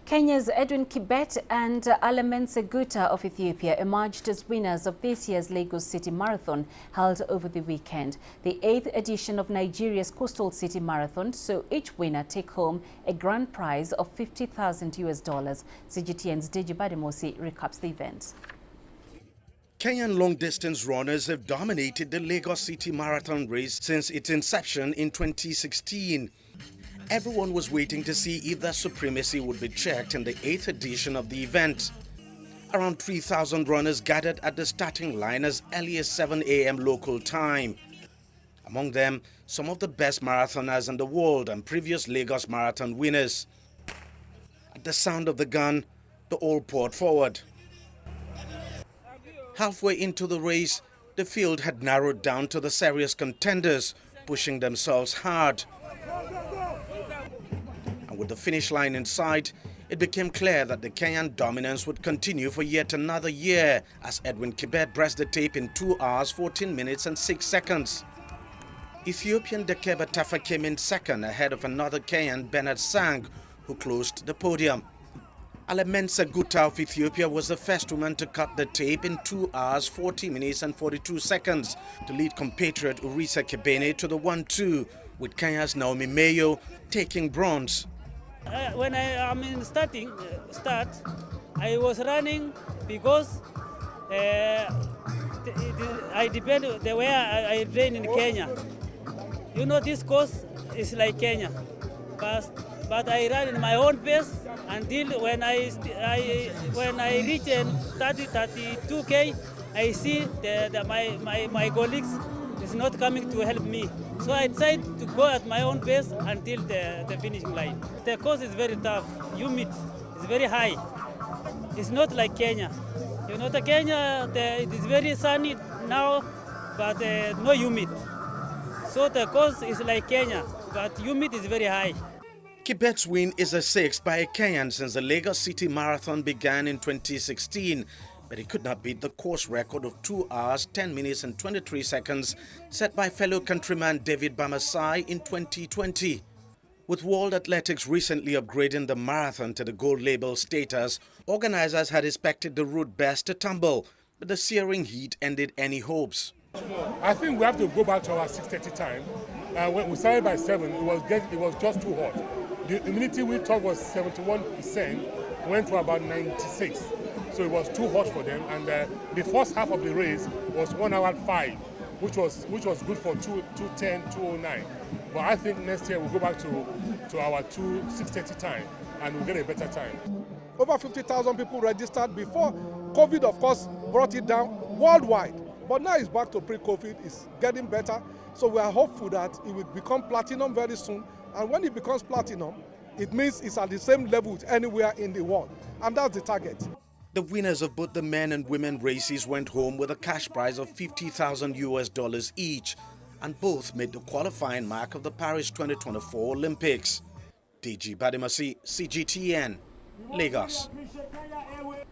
Kenya's Edwin Kibet and Alemenseh Guta of Ethiopia emerged as winners of this year's Lagos City Marathon held over the weekend, the 8th edition of Nigeria's Coastal City Marathon, so each winner take home a grand prize of $50,000 US. CGTN's Deji Badimosi recaps the event. Kenyan long-distance runners have dominated the Lagos City Marathon race since its inception in 2016. Everyone was waiting to see if their supremacy would be checked in the 8th edition of the event. Around 3,000 runners gathered at the starting line as early as 7 a.m. local time. Among them, some of the best marathoners in the world and previous Lagos Marathon winners. At the sound of the gun, they all poured forward. Halfway into the race, the field had narrowed down to the serious contenders, pushing themselves hard. And with the finish line in sight, it became clear that the Kenyan dominance would continue for yet another year as Edwin Kibet pressed the tape in 2 hours, 14 minutes and 6 seconds. Ethiopian Dekeba Tafa came in second ahead of another Kenyan, Bernard Sang, who closed the podium. Alemenseh Guta of Ethiopia was the first woman to cut the tape in 2 hours, 40 minutes and 42 seconds to lead compatriot Urisa Kebene to the 1-2, with Kenya's Naomi Mayo taking bronze. When I am in start, I was running because I depend the way I train in Kenya. You know, this course is like Kenya, but I run in my own pace until when I reach 32K, I see my colleagues is not coming to help me. So I decided to go at my own pace until the finishing line. The course is very tough, humid, it's very high. It's not like Kenya. You know, the Kenya, it is very sunny now, but no humid. So the course is like Kenya, but humid is very high. Kibet's win is the 6th by a Kenyan since the Lagos City Marathon began in 2016, but he could not beat the course record of 2 hours, 10 minutes and 23 seconds set by fellow countryman David Bamasai in 2020. With World Athletics recently upgrading the marathon to the gold label status, organizers had expected the route best to tumble, but the searing heat ended any hopes. I think we have to go back to our 6:30 time. When we started by 7, it was just too hot. The humidity we thought was 71%, went to about 96. So it was too hot for them, and the first half of the race was 1 hour 5, which was good for 2:10, 2:09. But I think next year we'll go back to our 6:30 time, and we'll get a better time. Over 50,000 people registered before. COVID, of course, brought it down worldwide. But now it's back to pre-COVID, it's getting better. So we are hopeful that it will become platinum very soon. And when it becomes platinum, it means it's at the same level with anywhere in the world. And that's the target. The winners of both the men and women races went home with a cash prize of $50,000 US each, and both made the qualifying mark of the Paris 2024 Olympics. Deji Badimosi, CGTN, Lagos.